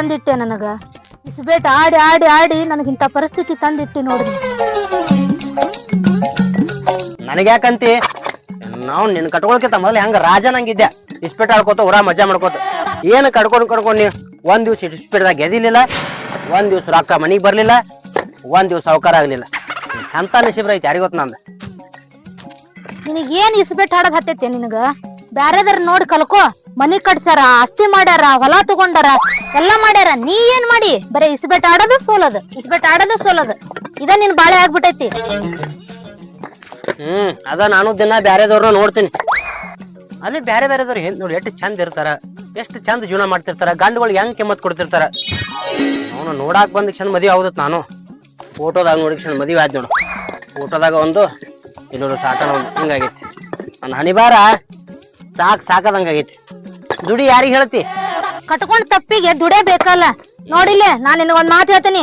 ತಂದಿಟ್ಟೆ ನನಗ ಇಸ್ಬೇಟ್ ಆಡಿ ಆಡಿ ಆಡಿ ನನಗಿಂತ ಪರಿಸ್ಥಿತಿ ತಂದಿಟ್ಟಿ ನೋಡ್ರಿ. ನನಗ್ಯಾಕಂತಿ ನಾವು ನಿನ್ ಕಟ್ಕೊಳಕಿಂತ ಮೊದಲು ಹೆಂಗ ರಾಜನಂಗಿದ್ದೆ ಇಸ್ಪೇಟ್ ಆಡ್ಕೋತ ಊರ ಮಜಾ ಮಾಡ್ಕೋತ ಏನ್ ಕಡ್ಕೊಂಡ್ ನೀ ಒಂದ್ ದಿವ್ಸ ಇಸ್ಪೇಟ್ದಾಗ ಗೆದಿಲಿಲ್ಲ, ಒಂದ್ ದಿವ್ಸ ರೊಕ್ಕ ಮನಿಗ್ ಬರ್ಲಿಲ್ಲ, ಒಂದ್ ದಿವ್ಸ ಸಾವುಕಾರ ಆಗ್ಲಿಲ್ಲ. ಅಂತ ನಶೀಬ್ರ ಐತಿ ಯಾರಿಗೊತ್ತ ನಂದ. ನಿನಗೇನ್ ಇಸ್ಬೇಟ್ ಆಡೋದ್ ಹತ್ತೈತಿ ನಿನಗ? ಬ್ಯಾರೆದರ ನೋಡಿ ಕಲ್ಕೋ. ಮನಿ ಕಟ್ಸಾರ, ಆಸ್ತಿ ಮಾಡ್ಯಾರ, ಹೊಲ ತಗೊಂಡಾರ, ಎಲ್ಲಾ ಮಾಡ್ಯಾರ. ನೀ ಏನ್ ಮಾಡಿ ಬರೇ ಇಸ್ಬೇಟ್ ಆಡೋದು ಸೋಲದ, ಇಸ್ಬೇಟ್ ಆಡೋದು ಸೋಲದ. ಇದ ನಿನ್ ಬಾಳೆ ಆಗ್ಬಿಟ್ಟೈತಿ. ಅದ ನಾನು ದಿನ ಬ್ಯಾರೆದವ್ರನ್ನ ನೋಡ್ತೀನಿ. ಅದೇ ಬ್ಯಾರೆ ಬ್ಯಾರೆದವ್ರು ಏನ್ ನೋಡಿ ಎಷ್ಟು ಚಂದ ಇರ್ತಾರ, ಎಷ್ಟು ಚಂದ ಜೀವನ ಮಾಡ್ತಿರ್ತಾರ, ಗಂಡುಗಳಿಗೆ ಹೆಂಗ್ ಕೆಮ್ಮತ್ ಕೊಡ್ತಿರ್ತಾರ. ಅವನು ನೋಡಾಕ್ ಬಂದ ಕ್ಷಣ ಮದ್ವಿ ಆಗುದತ್. ನಾನು ಫೋಟೋದಾಗ ನೋಡಿ ಕ್ಷಣ ಮದ್ವಿ ಆದ್ ನೋಡು. ಫೋಟೋದಾಗ ಒಂದು, ಇನ್ನೊಂದು ಸಾಕನ ಒಂದು, ಹಿಂಗಾಗೈತಿ ನನ್ನ ಹಣಿಬಾರ. ಸಾಕದಂಗಾಗೈತಿ. ದುಡಿ ಯಾರಿಗ್ ಹೇಳ್ತಿ? ಕಟ್ಕೊಂಡ್ ತಪ್ಪಿಗೆ ದುಡೇ ಬೇಕಲ್ಲ. ನೋಡಿಲ್ಲ, ನಾನ್ ನಿನಗೊಂದ್ ಮಾತು ಹೇಳ್ತೀನಿ.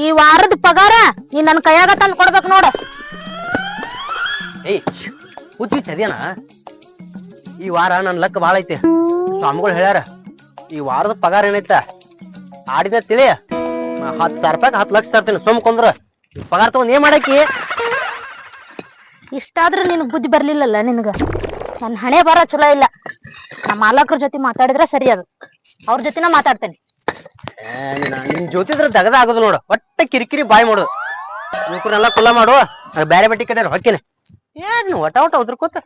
ಈ ವಾರದ ಪಗಾರ ನೀ ನನ್ ಕೈಯಾಗ ತಂದ್ ಕೊಡ್ಬೇಕು ನೋಡ. ಏಯ್ ಹುಚ್ಚಿ ಚದಿಯನ, ಈ ವಾರ ನನ್ ಲಕ್ ಬಾಳ ಐತಿ. ಸ್ವಾಮಿಗಳು ಹೇಳ್ಯಾರ ಈ ವಾರದ ಪಗಾರ ಏನೈತ ಆಡಿನ ತಿಳಿ 10,000 ರೂಪಾಯಿ 10 ಲಕ್ಷ ತರ್ತೀನಿ. ಸುಮ್ಕೊಂದ್ರ ಪಗಾರ ತಗೊಂಡ್ ಏನ್ ಮಾಡಾಕಿ? ಇಷ್ಟಾದ್ರೂ ನಿನಗ್ ಬುದ್ಧಿ ಬರ್ಲಿಲ್ಲಲ್ಲ ನಿನಗ. ನನ್ ಹಣೆ ಬರ ಚಲೋ ಇಲ್ಲ. ನಮ್ಮ ಮಾಲಕರ ಜೊತೆ ಮಾತಾಡಿದ್ರೆ ಸರಿ ಅದು. ಅವ್ರ ಜೊತೆನ ಮಾತಾಡ್ತೇನೆ. ನಿನ್ ಜೊತಿದ್ರ ದಗದ ಆಗೋದು ನೋಡು. ಒಟ್ಟ ಕಿರಿಕಿರಿ ಬಾಯ್ ಮಾಡೋದು. ಇವ್ರನ್ನೆಲ್ಲ ಕುಲ್ಲ ಮಾಡು. ಬ್ಯಾರೆ ಬಟ್ಟಿ ಕಡೆ ಹೊಕ್ಕಿನ ಏನ್ ಒಟ ಉದ್ರಕೋತ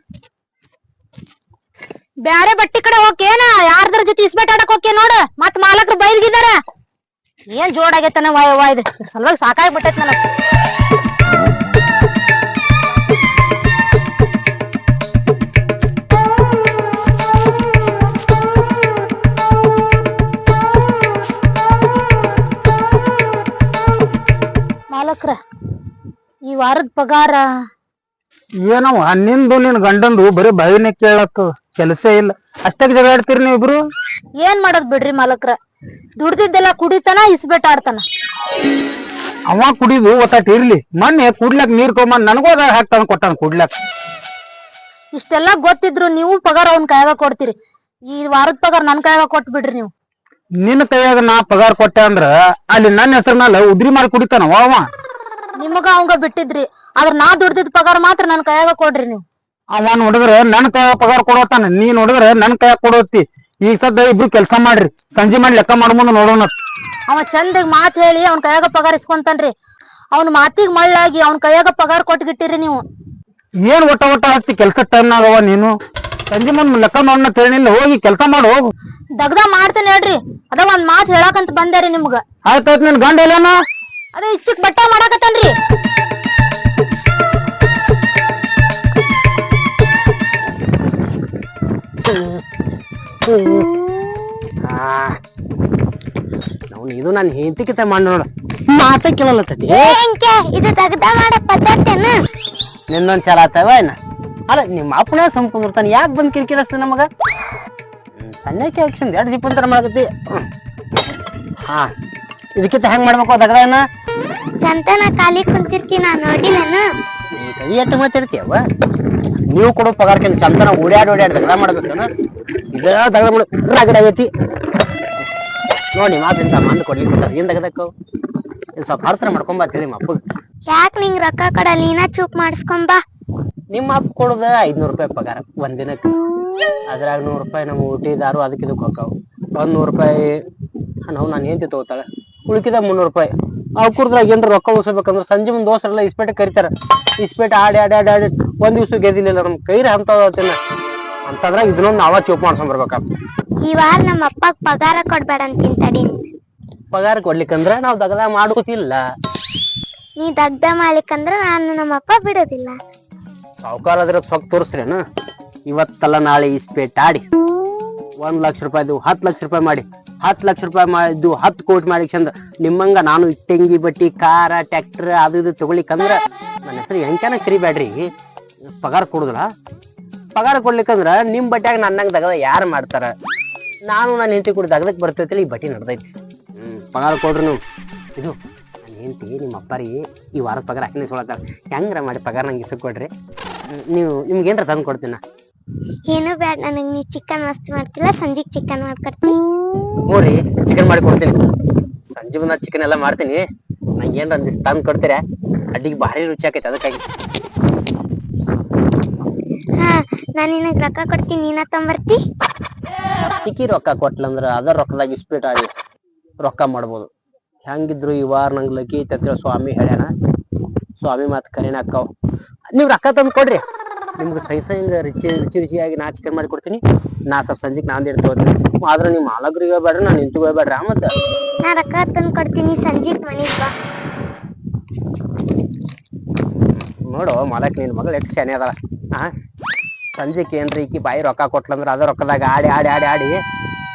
ಬ್ಯಾರೆ ಬಟ್ಟಿ ಕಡೆ ಹೋಗೇನ? ಯಾರ್ದ್ರ ಜೊತೆ ಇಸ್ಬೇಟ್ ಆಡಕ್ ಹೋಗ್ಯ ನೋಡ. ಮತ್ ಮಾಲಕರು ಬೈಲ್ಗಿದಾರ. ಏನ್ ಜೋಡಾಗೈತನ ವಾಯ್ದು ಸಲುವಾಗಿ ಸಾಕಾಗ್ಬಿಟ್ಟೈತ್ ನನಗ್. ಮಾಲಕ್ರ, ಈ ವಾರದ ಪಗಾರ ಏನವ ನಿಂದು ನಿನ್ ಗಂಡಂದು ಬರೀ ಬಾಯಿನ ಕೇಳಕ್ ಕೆಲಸ ಇಲ್ಲ. ಅಷ್ಟಾಗ ಜಗಳ ಆಡ್ತೀರಿ ನೀವಿಬ್ರು? ಏನ್ ಮಾಡದ್ ಬಿಡ್ರಿ ಮಾಲಕ್ರ. ದುಡ್ದಿದ್ದೆಲ್ಲ ಕುಡಿತಾನ, ಇಸ್ಬೇಟ್ ಆಡ್ತಾನ. ಅವ ಕುಡಿದು ಒತ್ತಾಟ ಇರ್ಲಿ. ಮೊನ್ನೆ ಕುಡ್ಲಕ್ ನೀರ್ ತೊಗೊಂಡ್ ನನಗೂ ಅದ ಹಾಕ್ತಾನ ಕೊಟ್ಟಾನ ಕುಡ್ಲಕ್. ಇಷ್ಟೆಲ್ಲಾ ಗೊತ್ತಿದ್ರು ನೀವು ಪಗಾರ ಅವ್ನ ಕೈಯಾಗ ಕೊಡ್ತೀರಿ. ಈ ವಾರದ ಪಗಾರ ನನ್ ಕೈಯಾಗ ಕೊಟ್ ಬಿಡ್ರಿ ನೀವು. ನಿನ್ನ ಕೈಯಾಗ ನಾ ಪಗಾರ ಕೊಟ್ಟೆ ಅಂದ್ರ ಅಲ್ಲಿ ನನ್ನ ಹೆಸರ ಮ್ಯಾಲ ಉದ್ರಿ ಮಾಡಿ ಕುಡಿತಾನವ ಅವ. ನಿಮಗ ಅವಂಗ ಬಿಟ್ಟಿದ್ರಿ, ಆದ್ರ ನಾ ದುಡ್ದಿದ್ ಪಗಾರ ಮಾತ್ರ ನನ್ ಕೈಯಾಗ ಕೊಡ್ರಿ ನೀವು. ಅವ ನೋಡಿದ್ರ ನನ್ ಕೈಯಾಗ ಪಗಾರ ಕೊಡೋತಾನ, ನೀ ನೋಡಿದ್ರ ನನ್ ಕೈಯಾಗ ಕೊಡೋತಿ. ಈಗ ಸದ್ದ ಇಬ್ರು ಕೆಲ್ಸ ಮಾಡ್ರಿ, ಸಂಜೆ ಮಾಡಿ ಲೆಕ್ಕ ಮಾಡ ಮುಂದ ನೋಡೋಣ. ಅವ ಚಂದಗ್ ಮಾತ್ ಹೇಳಿ ಅವ್ನ ಕೈಯಾಗ ಪಗಾರ ಇಸ್ಕೊಂತಾನ್ರಿ. ಅವ್ನ ಮಾತಿಗ್ ಮಳ್ಳಾಗಿ ಅವ್ನ ಕೈಯಾಗ ಪಗಾರ ಕೊಟ್ಗಿಟ್ಟಿರಿ ನೀವು. ಏನ್ ಒಟ್ಟ ಹತ್ತಿ ಕೆಲ್ಸ ಟೈಮ್ನಾಗವ ನೀನು. ಸಂಜೆ ಮುಂದ್ ಲೆಕ್ಕ ಮಾಡೋಣ ತೇಳಿಲ್ಲ, ಹೋಗಿ ಕೆಲ್ಸ ಮಾಡು ಹೋಗು. ದಗ್ದ ಮಾಡ್ತೇನೆ ಹೇಳ್ರಿ. ಅದ ಒಂದ್ ಮಾತ್ ಹೇಳಕಂತ ಬಂದೇರಿ ನಿಮ್ಗ. ಆಯ್ತಾಯ್ತು, ನಿನ್ ಗಂಡ ಎಲ್ಲಾನ? ಅದ ಇಚ್ಚಿಕ್ ಬಟ್ಟ ಮಾಡಾಕತ್ತನ್ರಿ. ನಾವು ಇದು ನಾನು ಹೆಂಡತಿಕಿತ ಮಾಡಿ ನೋಡ ಮಾತ ಕೇಳಲತ್ತತಿ. ಇದು ದಗ್ದ ಮಾಡ ಪದ್ಧತಿನ ನಿನ್ನೊಂದ್ ಚಲ ಆತವ ಏನ? ಅಲ್ಲ ನಿಮ್ಮ ಅಪ್ಪನ ಸಂಪುರ್ತಾನ ಯಾಕೆ ಬಂದ್ ಕಿರಿಕಿರಸ್ತ ನಮಗ? ಸಣ್ಣಕ್ಕೆ ಆಕ್ಷನ್ 2 ದಿಪ್ಪಂತರ ಮಾಡಕತ್ತಿ. ಹಾ, ಇದಕ್ಕಿಂತ ಹೆಂಗ್ ಮಾಡ್ಬೇಕು ದಗದ ಏನ? ಚಂತನ ಖಾಲಿ ಕುಂತಿರ್ತಿ ನಾ ನೋಡಿಲ್ಲನ. ಈ ಕೈ ಎಟ್ಟು ಮಾತಿರ್ತೀಯವ? ನೀವು ಕೊಡೋ ಪಗಾರಕ್ಕೆ ಚಂತನ ಓಡ್ಯಾಡ್ ದಗದ ಮಾಡ್ಬೇಕನ? ಈಗ ದಗದ ಮಾಡ ರಗಡ ಆಗೈತಿ ನೋಡಿ. ಮಾತಿಂತ ಮಂದ್ ಕೊಡ್ಲಿಕ್ಕೆ ಏನ್ ದಗದಕ್ಕ ಇದು ಸ್ವಲ್ಪ ಹರ್ತರ ಮಾಡ್ಕೊಂಬ ಹೇಳಿ ನಿಮ್ಮ ಅಪ್ಪಗ. ಯಾಕೆ ನಿಂಗ್ ರೊಕ್ಕ ಕೊಡಲ್ಲ, ನೀನ ಚೂಪ್ ಮಾಡಿಸ್ಕೊಂಬ. ನಿಮ್ಮ ಅಪ್ಪ ಕೊಡುದ 500 ರೂಪಾಯಿ ಪಗಾರ ಒಂದಿನಕ್ಕೆ. ಅದ್ರಾಗ 100 ರೂಪಾಯಿ ನಮ್ಮ ಊಟಿ ದಾರು ಅದಕ್ಕೆ ಇದಕ್ಕೆ ಹೋಗ್ತಾವ. 100 ರೂಪಾಯಿ ನಾವು ನಾನು ಏನ್ ತಗೋತಾಳೆ. ಉಳ್ಕಿದ 300 ರೂಪಾಯಿ. ಅವ್ ಕುರ್ದ್ರಾಗ ಏನ್ರ ರೊಕ್ಕ ಉಳಿಸ್ಬೇಕಂದ್ರೆ ಸಂಜೆ ಮುಂದ್ ದೋಸರೆಲ್ಲ ಇಸ್ಪೇಟೆ ಕರಿತಾರ. ಇಸ್ಪೇಟೆ ಆಡಿ ಆಡಿ ಆಡಿ ಆಡಿ ಒಂದ್ ದಿವ್ಸ ಗೆದಿಲ್ಲ ನಮ್ ಕೈರಿ ಅಂತವತ್ತಿನ ಅಂತಂದ್ರ ಇದನ್ನೊಂದು ನಾವ ಚೂಪ್ ಮಾಡ್ಸ್ಕೊಂಡ್ ಬರ್ಬೇಕಾಗ್ತ. ಈ ವಾರ ನಮ್ಮ ಅಪ್ಪಗ್ ಪಗಾರ ಕೊಡ್ಬೇಡ ಅಂತಿಂತಡಿ. ಪಗಾರ ಕೊಡ್ಲಿಕ್ಕಂದ್ರ ನಾವ್ ದಗದ ಮಾಡ್ಕೋತಿಲ್ಲ. ನೀ ದಗ್ದ ಮಾಡ್ಲಿಕ್ಕಂದ್ರ ನಾನು ನಮ್ಮ ಅಪ್ಪ ಬಿಡೋದಿಲ್ಲ. ಸಾವುಕಾರ ಅದ್ರ ಸೊಕ್ ತೋರಿಸ್ರೇನ? ಇವತ್ತಲ್ಲ ನಾಳೆ ಇಸ್ಪೇಟ್ ಆಡಿ 1 ಲಕ್ಷ ರೂಪಾಯಿದು 10 ಲಕ್ಷ ರೂಪಾಯಿ ಮಾಡಿ, 10 ಲಕ್ಷ ರೂಪಾಯಿ ಮಾಡಿದ್ದು 10 ಕೋಟಿ ಮಾಡಿ ಚಂದ ನಿಮ್ಮಂಗ ನಾನು ಇಟ್ಟಂಗಿ ಬಟ್ಟಿ ಕಾರ ಟ್ರ್ಯಾಕ್ಟರ್ ಅದು ಇದು ತಗೊಳಿಕಂದ್ರ ನನ್ನ ಹೆಸರು ಹೆಂಕನ ಕರಿಬ್ಯಾಡ್ರಿ. ಪಗಾರ ಕೊಡುದಿಲ್ಲ. ಪಗಾರ ಕೊಡ್ಲಿಕ್ಕಂದ್ರ ನಿಮ್ ಬಟ್ಯಾಗ ನನ್ನಂಗ ದಗದ ಯಾರು ಮಾಡ್ತಾರ? ನಾನು ನನ್ನ ಹೆಂಡತಿ ಕೂಡ ದಗದಕ್ ಬರ್ತೈತಿ. ಈ ಬಟ್ಟಿ ನಡ್ದೈತಿ. ಪಗಾರ ಕೊಡ್ರಿ ನೀವು. ಇದು ನನ್ನ ಹೆಂಡತಿ ನಿಮ್ಮ ಅಪ್ಪರಿ ಈ ವಾರದ ಪಗಾರ ಹಾಕಿನ ಸೊಳತಾರ. ಹೆಂಗ್ರ ಮಾಡಿ ಪಗಾರ ನಂಗೆ ಇಸಕ್ ಕೊಡ್ರಿ. ನೀವು ನಿಮ್ಗೇನ್ರ ತಂದು ಕೊಡ್ತೀನ. ಏನು ಬ್ಯಾಡ ನನಗ್ ನೀ ಚಿಕನ್ ಮಸ್ತ್ ಮಾಡ್ತಿಲ್ಲ ಸಂಜಿಗ್ ಚಿಕನ್ ಮಾಡ್ಕೊಡ್ತೀನಿ. ಹ್ಞೂ ರೀ ಚಿಕನ್ ಮಾಡಿ ಕೊಡ್ತೀನಿ. ಸಂಜೆ ಬಂದ ಚಿಕನ್ ಎಲ್ಲ ಮಾಡ್ತೀನಿ. ನಂಗೆ ಏನ್ರ ಒಂದಿಷ್ಟು ತಂದು ಕೊಡ್ತೀರಾ? ಅಡ್ಡಿಗೆ ಭಾರಿ ರುಚಿ ಆಕೈತೆ ಅದಕ್ಕಾಗಿ. ಹಾ ನಾನ್ ನಿನಗ್ ರೊಕ್ಕ ಕೊಡ್ತೀನಿ, ನೀನ ತೊಂಬರ್ತಿ. ಸಿಕ್ಕಿ ರೊಕ್ಕ ಕೊಟ್ಲಂದ್ರ ಅದ ರೊಕ್ಕದಾಗ ಇಸ್ಪೀಟ್ ಆಡಿ ರೊಕ್ಕ ಮಾಡ್ಬೋದು. ಹೆಂಗಿದ್ರು ಈ ವಾರ ನಂಗೆ ಲಕ್ಕಿ ಐತೆ ಅಂತೇಳಿ ಸ್ವಾಮಿ ಹೇಳ್ಯಾನ. ಸ್ವಾಮಿ ಮಾತು ಕರಿನ ಅಕ್ಕಾವ್. ನೀವು ರೊಕ್ಕ ತಂದು ಕೊಡ್ರಿ, ನಿಮ್ಗೆ ಸೈ ಹಿಂಗ ರುಚಿಯಾಗಿ ನಾ ಚಿಕನ್ ಮಾಡಿ ಕೊಡ್ತೀನಿ. ನಾ ಸ್ವಲ್ಪ ಸಂಜೆಗೆ ನಾಂದ್ ಇಡ್ತೋತೀನಿ. ಆದ್ರೆ ನೀವು ಮಾಲಕರಿಗೆ ಹೇಳ್ಬೇಡ್ರಿ, ನಾನು ನಿಂತು ಹೇಳ್ಬೇಡ್ರಿ. ಮತ್ತೆ ನಾ ರೊಕ್ಕ ತಂದು ಕೊಡ್ತೀನಿ, ಸಂಜಿಗ್ ಮನಿಗ್ ಬಾ. ನೋಡು ಮಾಲಕ್ ನಿನ್ ಮಗಳು ಎಷ್ಟು ಶಾನೆ ಅದಾಳ. ಸಂಜೆಗೆ ಏನ್ರಿ ಈಕಿ ಬಾಯಿ ರೊಕ್ಕ ಕೊಟ್ಲಂದ್ರ ಅದ ರೊಕ್ಕದಾಗ ಆಡಿ ಆಡಿ ಆಡಿ ಆಡಿ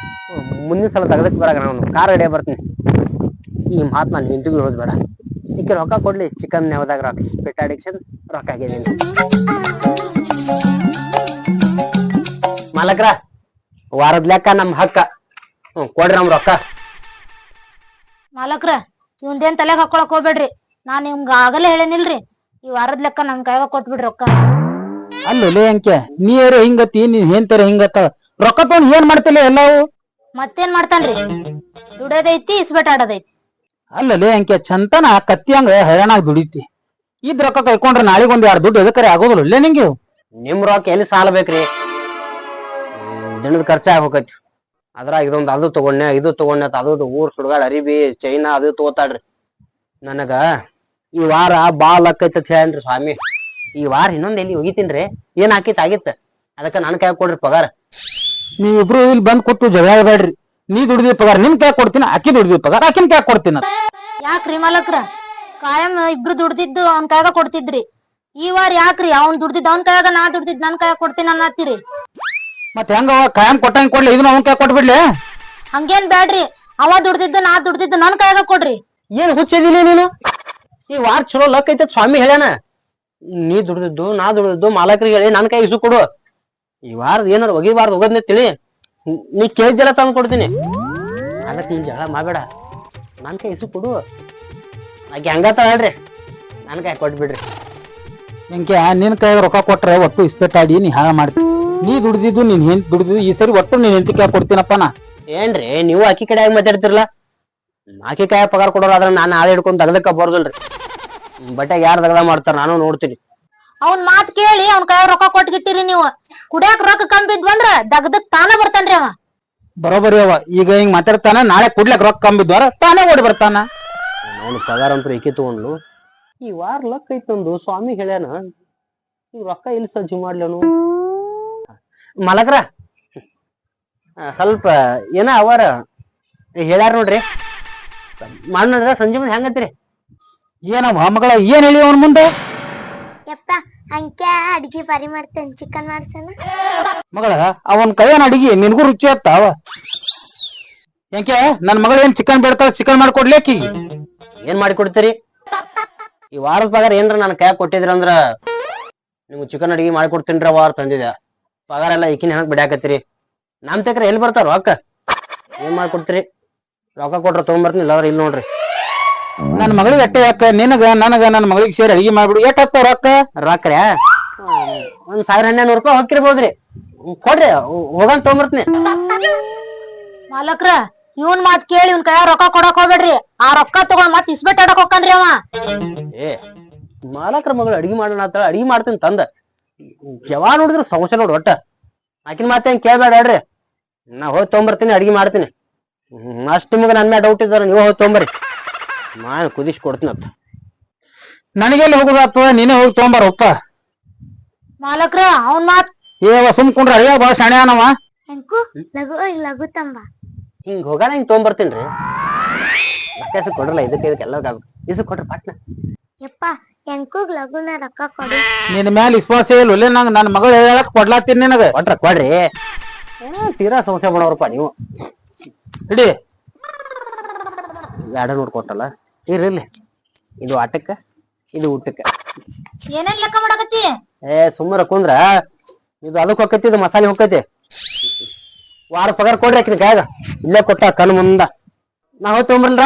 ಮುಂದಿನ ಸಲ ತೆಗ್ದಕ್ ಬರಾಗ ನಾನು ಕಾರ್ ರೆಡಿ ಬರ್ತೀನಿ. ಈ ಮಾತು ನಾನು ನಿಂತಿಗೂ ಹೋದ್ಬೇಡ. ಈಕೆ ರೊಕ್ಕ ಕೊಡ್ಲಿ, ಚಿಕನ್ ಯಾವ್ದಾಗ ರೊಕ್ಕ ಬೆಟ್ಟಾಡಿಕ್ಷನ್ ರೊಕ್ಕ ಆಗಿದ್ದೀನಿ. ಮಾಲಕ್ರ ವಾರದ ಲೆಕ್ಕ ನಮ್ ಹಕ್ಕ. ಕೊಡ್ರಿ ನಮ್ ರೊಕ್ಕ. ಮಾಲಕ್ರ ಇವಂದೇನ್ ತಲೆಗ್ ಹಾಕೊಳಕ್ ಹೋಗ್ಬೇಡ್ರಿ. ನಾನ್ ನಿಮ್ಗ ಆಗಲೇ ಹೇಳೇನಿಲ್ರಿ, ಈ ವಾರದ ಲೆಕ್ಕ ನಮ್ ಕೈಯಾಗ ಕೊಟ್ಬಿಡ್ರಿ ರೊಕ್ಕ. ಅಲ್ಲೇ ಅಂಕೆ ನೀರು ಹಿಂಗತಿ ನೀನ್ ಹೆಂತರ ಹಿಂಗತ್ತ ರೊಕ್ಕ ತಗೊಂಡ್ ಏನ್ ಮಾಡ್ತಿಲ್ಲ ಎಲ್ಲಾವು? ಮತ್ತೇನ್ ಮಾಡ್ತಾನ್ರಿ? ದುಡಿಯೋದೈತಿ ಇಸ್ಬೇಟ್ ಆಡೋದೈತಿ. ಅಲ್ಲೇ ಅಂಕೆ ಚಂತನ ಕತ್ತಿಯಂಗ ಹೈರಾಣಾಗಿ ದುಡಿತಿ. ಇದ್ ರೊಕ್ಕ ಕೈಕೊಂಡ್ರೆ ನಾಳಿಗೊಂದ್ 2 ದುಡ್ಡು ಎದಕ್ಕರೆ ಆಗೋದಿಲ್ಲ ನಿಂಗೆ? ನಿಮ್ ರೊಕ್ಕ ಎಲ್ಲಿ ಸಾಲ ಬೇಕ್ರಿ? ದಿನದ ಖರ್ಚಾಗಿ ಹೋಗತಿ. ಅದ್ರಾಗ ಇದೊಂದು ಅದು ತಗೊಂಡೆ ಇದು ತಗೊಂಡೆ ಅದು ಊರ್ ಸುಡ್ಗಾಡ್ ಅರಿಬಿ ಚೈನಾ ಅದು ತಗೋತಾಡ್ರಿ. ನನಗ ಈ ವಾರ ಬಾಳ್ ಲಕ್ಕೈತಿ ಅಂತ ಹೇಳ್ರಿ ಸ್ವಾಮಿ. ಈ ವಾರ ಇನ್ನೊಂದ್ ಎಲ್ಲಿ ಹೋಗಿತೀನ್ರಿ, ಏನ್ ಹಾಕಿತ್ ಆಗಿತ್ತ. ಅದಕ್ಕ ನನ್ ಕೈ ಕೊಡ್ರಿ ಪಗಾರ. ನೀವಿಬ್ರು ಇಲ್ಲಿ ಬಂದ್ ಕೂತು ಜಗಳ ಬೇಡ್ರಿ. ನೀ ದುಡ್ದಿ ಪಗಾರ ನಿಮ್ ಕೈ ಕೊಡ್ತೀನಿ, ಅಕ್ಕಿ ದುಡ್ದಿ ಪಗಾರ ಆಕಿನ್ ಕೈ ಕೊಡ್ತೀನಿ. ಯಾಕ್ರಿ ಮಾಲಕ್ರ? ಕಾಯಂ ಇಬ್ರು ದುಡ್ದಿದ್ದು ಅವ್ನ ಕೈಯಾಗ ಕೊಡ್ತಿದ್ರಿ. ಈ ವಾರ ಯಾಕ್ರಿ ಅವ್ನ್ ದುಡ್ದಿದ್ ಅವ್ನ ಕೈಯಾಗ, ನಾ ದುಡ್ದಿದ್ ನನ್ ಕೈಯಾಗ ಕೊಡ್ತೀನಿ ಅನ್ನತ್ತೀರಿ? ಮತ್ ಹೆಂಗ ಕಾಯಂ ಕೊಟ್ಟಂಗ್ ಕೊಡ್ಲಿ, ಇದನ್ನ ಅವ್ನ ಕೈ ಕೊಟ್ಬಿಡ್ಲಿ? ಹಂಗೇನ್ ಬ್ಯಾಡ್ರಿ, ಅವ ದುಡ್ದಿದ್ದು ನಾ ದುಡ್ದಿದ್ದು ನನ್ ಕೈಯಾಗ ಕೊಡ್ರಿ. ಏನ್ ಹುಚ್ಚಿದಿಲ್ಲ ನೀನು? ಈ ವಾರ ಚಲೋ ಲಕ್ ಐತೆ ಸ್ವಾಮಿ ಹೇಳ್ಯಾನ. ನೀ ದುಡ್ದಿದ್ದು ನಾ ದುಡ್ದಿದ್ದು ಮಾಲಕರಿಗೆ ಹೇಳಿ ನನ್ ಕೈ ಇಸು ಕೊಡು. ಈ ವಾರದ ಏನಾರ ಒಗಿಬಾರ್ದು ಹೋಗೋದ್ನೇ ತಿಳಿ. ನೀ ಕೇಳಿದ್ದೆಲ್ಲ ತಂದು ಕೊಡ್ತೀನಿ. ಅದಕ್ಕೆ ನೀನ್ ಜಗಳ ಮಾಡಬೇಡ, ನನ್ ಕೈ ಇಸು ಕೊಡು. ಆಕೆ ಹಂಗತ್ತ ಹೇಳ್ರಿ, ನನ್ ಕೈ ಕೊಟ್ಬಿಡ್ರಿ. ಹೆಂಗೆ ನಿನ್ ಕೈ ರೊಕ್ಕ ಕೊಟ್ರೆ ಒಟ್ಟು ಇಸ್ಪೆಟ್ಟಾಡಿ ನೀ ಹಾಳ ಮಾಡ್ತಿ. ನೀ ದುಡ್ದಿದ್ದು ನೀನ್ ಹೆಂಟ್ ದುಡ್ದಿದ್ದು ಈ ಸರಿ ಒಟ್ಟು ನೀನ್ ಹೆಂಡತಿ ಕೈ ಕೊಡ್ತೀನಪ್ಪ ನಾ. ಏನ್ರಿ ನೀವು ಅಕ್ಕಿ ಕಡೆ ಆಗಿ ಮಾತಾಡ್ತಿರಲ್ಲ? ಆಕಿ ಕೈ ಪಗಾರ ಕೊಡೋರು ಆದ್ರೆ ನಾನು ಆಳೆ ಹಿಡ್ಕೊಂಡ್ ತೆಗ್ದಕ್ಕ ಬರ್ದಲ್ರಿ. ಬಟ್ಟೆಗೆ ಯಾರು ತೆಗ್ದ ಮಾಡ್ತಾರ ನಾನು ನೋಡ್ತೀನಿ. ಅವ್ನ್ ಮಾತ್ ಕೇಳಿ ಅವ್ನ ಕೈಯಾಗ ರೊಕ್ಕ ಕೊಟ್ಗಿಟ್ಟಿರಿ ನೀವು. ಕುಡಿಯಾಕ ರೊಕ್ಕ ಕಮ್ಮಿ ಬಿದ್ವಂದ್ರ ದಗ್ದಕ್ ತಾನ ಬರ್ತಾನ್ರಿ ಅವ. ಬರೋಬರಿ ಅವ ಈಗ ಹಿಂಗ್ ಮಾತಾಡ್ತಾನ, ನಾಳೆ ಕುಡ್ಲಕ್ ರೊಕ್ಕ ಕಂಬಿದ್ವಾರ ತಾನೇ ಓಡಿ ಬರ್ತಾನ. ಅವನು ಪಗಾರ ಅಂತೂ ಏಕಿ ತಗೊಂಡ್ಲು. ಈ ವಾರ ಲಕ್ ಐತಂದು ಸ್ವಾಮಿ ಹೇಳ್ಯಾನ. ಈ ರೊಕ್ಕ ಇಲ್ಲಿ ಸಜ್ಜು ಮಾಡ್ಲನು ಮಲಕ್ರ. ಸ್ವಲ್ಪ ಏನ ಅವರ ಹೇಳ್ಯಾರ ನೋಡ್ರಿ, ಮಾಡೋದ್ರ ಸಂಜೆ ಮುಂದೆ ಹೆಂಗತ್ರಿ? ಏನವ ಮಗಳ ಏನ್ ಹೇಳಿ ಅವನ್ ಮುಂದೆ? ಯಪ್ಪ ಅಂಕ್ಯ ಅಡ್ಗಿ ಬಾರಿ ಮಾಡ್ತೇನೆ, ಚಿಕನ್ ಮಾಡ್ಸಣ. ಮಗಳ ಅವನ್ ಕೈಯನ್ ಅಡಿಗೆ ನಿನ್ಗೂ ರುಚಿ ಅವ. ಯಾಕೆ ನನ್ ಮಗಳ ಏನ್ ಚಿಕನ್ ಬೇಡ್ತಾಳ, ಚಿಕನ್ ಮಾಡ್ಕೊಡ್ಲಿ ಆಕಿಗೆ. ಏನ್ ಮಾಡಿ ಕೊಡ್ತೀರಿ? ಈ ವಾರದ ಪಗಾರ ಏನ್ರ ನನ್ ಕೈ ಕೊಟ್ಟಿದ್ರ ಅಂದ್ರ ನಿಮ್ಗೆ ಚಿಕನ್ ಅಡಿಗೆ ಮಾಡಿ ಕೊಡ್ತೀನ್ರಿ. ವಾರ ತಂದಿದ್ದ ಪಗಾರ ಎಲ್ಲ ಈಕಿನ ಹೆಣಕ್ ಬಿಡಾಕತ್ತೀರಿ. ನಮ್ ತೆಕ್ರ ಎಲ್ಲಿ ಬರ್ತಾರ ರೊಕ್ಕ? ಏನ್ ಮಾಡ್ಕೊಡ್ತೀರಿ? ರೊಕ್ಕ ಕೊಟ್ರ ತಗೊಂಬರ್ತೀನಿ, ಇಲ್ಲ ಅವ್ರ ಇಲ್ಲಿ ನೋಡ್ರಿ. ನನ್ ಮಗಳಿಗೆ ಅಟ್ಟೆ ಯಾಕ ನಿನಗ ನನಗ ನನ್ ಮಗಳಿಗೆ ಸೇರಿ ಅಡಿಗೆ ಮಾಡ್ಬಿಡು. ಎಷ್ಟ್ ಹತ್ತಾವ ರೊಕ್ಕ? ರೊಕ್ಕರ್ಯಾ 1100 ರೂಪಾಯಿ ಹೊಕ್ಕಿರ್ಬೋದ್ರಿ. ಕೊಡ್ರಿ, ಹೋಗಂತ ತಗೊಂಬರ್ತೀನಿ. ಮಾಲಕ್ರ ಇವನ್ ಮಾತ್ ಕೇಳಿ ಇವ್ನ ಕೈಯಾಗ ರೊಕ್ಕ ಕೊಡಕ್ ಹೋಗ್ಬೇಡ್ರಿ. ಆ ರೊಕ್ಕ ತಗೊಂಡ್ ಮತ್ ಇಸ್ಬೇಟ್ ಆಡಕ್ ಹೋಗ್ತಾನ್ರಿ ಅವ. ಏ ಮಾಲಕ್ರ ಮಗಳು ಅಡಿಗೆ ಮಾಡೋಣ ಅಂತ ಅಡಿಗೆ ಮಾಡ್ತೀನಿ ತಂದ. ಯಾವಾಗ ನೋಡಿದ್ರು ಸಮಸ್ಯೆ ನೋಡು ಒಟ್ಟ. ಆಕಿನ ಮಾತೇನ್ ಕೇಳ್ಬೇಡ ಹೇಳ್ರಿ, ನಾ ಹೋಗಿ ತಗೊಂಬರ್ತೀನಿ, ಅಡಿಗೆ ಮಾಡ್ತೀನಿ. ಅಷ್ಟ್ ನಿಮ್ಗೆ ನನ್ ಮೇಲೆ ಡೌಟ್ ಇದ್ದಾರ, ನೀವು ಹೋಗಿ ತಗೊಂಬರ್ರಿ, ನಾನು ಕುದಿಸಿ ಕೊಡ್ತೀನಂತ. ನನಗೆಲ್ಲಿ ಹೋಗುದಾತ, ನೀನೇ ಹೋಗಿ ತಗೊಂಬಾರಪ್ಪ. ಮಾಲಕ್ರ ಅವ್ನ್ ಮಾತ್ ಸುಮ್ಕೊಂಡ್ರ ಅಡಿಗೆ ಬಾಳ ಶಾಣೆ ಅನವ. ಅಂಕು ಲಘು ಲಘು ತಂಬ. ಹಿಂಗ್ ಹೋಗೋಣ ಹಿಂಗ್ ತಗೊಂಬರ್ತೀನ್ರಿ. ಮತ್ತೆ ಕೊಡ್ರಲ್ಲ, ಇದಕ್ಕೆ ಎಲ್ಲ ಇಸು ಕೊಡ್ರಿ ಪಟ್ನ. ಯಪ್ಪ ಎಂಕುಗ್ ಲಘುನ ರೊಕ್ಕ ಕೊಡು. ನಿನ್ ಮ್ಯಾಲ ವಿಶ್ವಾಸ ಇಲ್ಲ ನಂಗ. ನನ್ ಮಗಳು ಹೇಳಕ್ ಕೊಡ್ಲಾತೀನಿ ನಿನಗ. ಕೊಟ್ರ ಕೊಡ್ರಿ, ತೀರಾ ಸಂಶಯ ಮಾಡೋರಪ್ಪ ನೀವು. ಹಿಡಿ 200 ಕೊಟ್ಟಲ್ಲ, ಇರ್ಲಿ. ಇದು ಆಟಕ್ಕ, ಇದು ಊಟಕ್ಕ. ಏನೇನ್ ಲೆಕ್ಕ ಮಾಡಕತ್ತಿ? ಸುಮ್ಮರ ಕುಂದ್ರ ಇದು ಅದಕ್ಕೆ ಹೊಕ್ಕೈತಿ, ಇದು ಮಸಾಲೆ ಹೊಕ್ಕೈತಿ. ವಾರ ಪಗಾರ ಕೊಡ್ರಿ ಆಕಿನ ಕೈಯಾಗ. ಇಲ್ಲೇ ಕೊಟ್ಟ ಕಣ್ಣು ಮುಂದ. ನಾ ಹೋಗಿ ತಗೊಂಬರ್ಲ್ರ.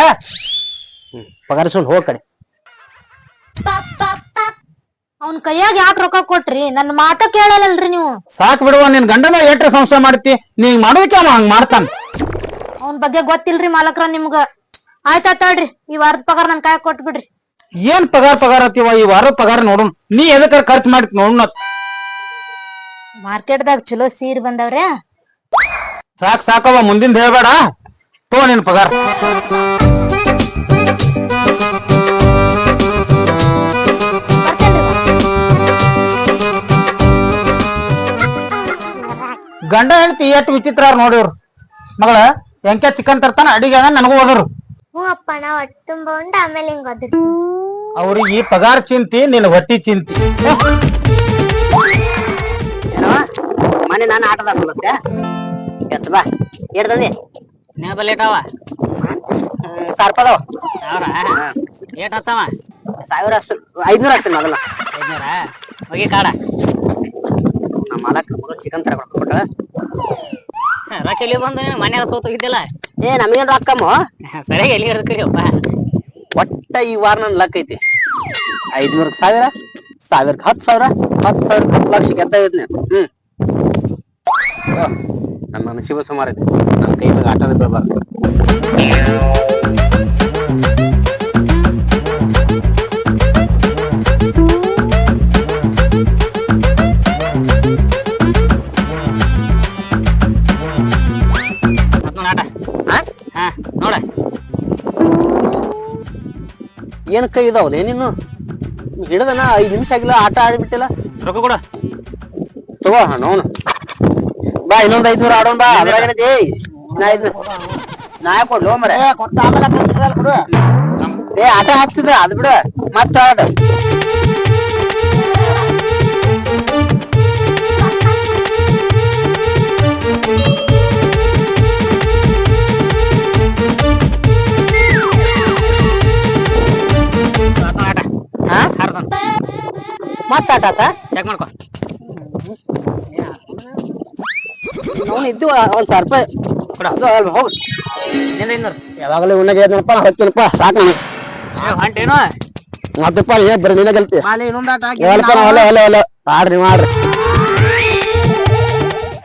ಪಗಾರಿಸ್ಕೊಂಡು ಹೋಗ್ ಕಡೆ. ಅವ್ನ ಕೈಯಾಗ ಯಾಕೆ ರೊಕ್ಕ ಕೊಟ್ರಿ? ನನ್ನ ಮಾತ ಕೇಳಲ್ಲಲ್ರಿ ನೀವು. ಸಾಕ್ ಬಿಡುವ, ನಿನ್ ಗಂಡನ ಏಟ್ರ ಸಂಶಯ ಮಾಡ್ತಿ, ನೀ ಮಾಡೋದಕ್ಕೆ ಅವ ಹಂಗ್ ಮಾಡ್ತಾನ. ಅವನ್ ಬಗ್ಗೆ ಗೊತ್ತಿಲ್ರಿ ಮಾಲಕ್ರ ನಿಮ್ಗ. ಆಯ್ತಾಳ್ರಿ, ಈ ವಾರದ ಪಗಾರ ನನ್ ಕಾಯಕ್ ಕೊಟ್ಬಿಡ್ರಿ. ಏನ್ ಪಗಾರ ಅತ್ತಿವ, ಈ ವಾರ ಪಗಾರ ನೋಡೋಣ. ನೀ ಎದಕ್ಕಾರ ಖರ್ಚು ಮಾಡಿ ನೋಡೋಣ. ಮಾರ್ಕೆಟ್ದಾಗ ಚಲೋ ಸೀರೆ ಬಂದವ್ರೆ. ಸಾಕವ, ಮುಂದಿಂದ ಹೇಳ್ಬೇಡ. ತಗೋ ನಿನ್ ಪಗಾರ. ಗಂಡ ಹೆಂಡತಿ ಎಷ್ಟು ವಿಚಿತ್ರ ನೋಡಿವ್ರು. ಮಗಳ ಎಂಕೆ ಚಿಕನ್ ತರ್ತಾನ, ಅಡಿಗೆ ನನಗೂ ಹೋದ್ರು. ಹ್ಞೂ ಅಪ್ಪ, ನಾ ಹೊಟ್ಟೆ ತುಂಬ ಉಂಡು ಆಮೇಲೆ ಹಿಂಗ್ ಒದ್ರಿ. ಅವ್ರಿಗೆ ಈ ಪಗಾರ ಚಿಂತಿ, ನಿನ್ ಹೊಟ್ಟಿ ಚಿಂತಿ. ಮನೆ ನಾನು ಆಟದ ಸುಲತ್ತೆ ಎತ್ತ ಬಾ ಏಡ್ತದೆ ಲೇಟವ ಸರ್ಪದವ ಏಟ್ ಹತ್ತವ 1500 ಅಷ್ಟೇ ಮೊದಲ 500 ಹೋಗಿ ಕಾಡ ನಮ್ಮ ಮಾಲಕ್ ಚಿಕನ್ ತರ ಕೊಟ್ಟ ರೊಕ್ಕ ಎಲ್ಲಿ ಬಂದು ನೀನು ಮನ್ಯಾಗ ಸೋತ್ ಹೋಗಿದ್ದಿಲ್ಲ. ನಮಗೇನು ರೊಕ್ಕಮ್ಮ ಸರಿಯಾಗಿ ಎಲ್ಲಿ ಹಿಡ್ಕರಿಯಪ್ಪ. ಒಟ್ಟ ಈ ವಾರ ನನ್ ಲಕ್ ಐತಿ 500,000 1000 10 ಲಕ್ಷ ಗೆದ್ದ ಇದ್ನ. ನಮ್ಮ ನಸೀಬ ಸುಮಾರು ಐತಿ, ನನ್ನ ಕೈ ಮ್ಯಾಗ ಆಟದ ಬೀಳ್ಬಾರ್ದು. ನೋಡ ಏನ್ ಕೈ ಇದಾವಲ್ಲ ನೀನು ಹಿಡದನ 5 ನಿಮಿಷ ಆಗಿಲ್ಲ, ಆಟ ಆಡಿಬಿಟ್ಟಿಲ್ಲ. ರೊಕ್ಕ ಕೊಡ ತಗೋ ನೋನು ಬಾ, ಇನ್ನೊಂದ್ 500 ಆಡೋಣ ಬಾ. ಅದ್ರಾಗ ನಾ ಕೊಡ್ಲು ಮರ ಆಟ ಹಚ್ಚಿದ ಅದ್ ಬಿಡ ಮತ್ತ ಆಡ. ಮತ್ತ ಆಟ ಆತ ಚೆಕ್ ಮಾಡ್ಕೊ. ಅವನು ಇದ್ದು ಒಂದ್ ಸ್ವಲ್ಪ ಹೋಗ್ ಯಾವಾಗಲೇ ಉಣ್ಣಗೆ ಏನಪ್ಪ ಹೊಕ್ಕಿನಪ್ಪ ಸಾಕು ಹೊಂಟೇನು ಮತ್ತಪ್ಪ ಬರೀ ನೀನ ಗೆಲ್ತಿ ಆಡ್ರಿ ಮಾಡ್ರಿ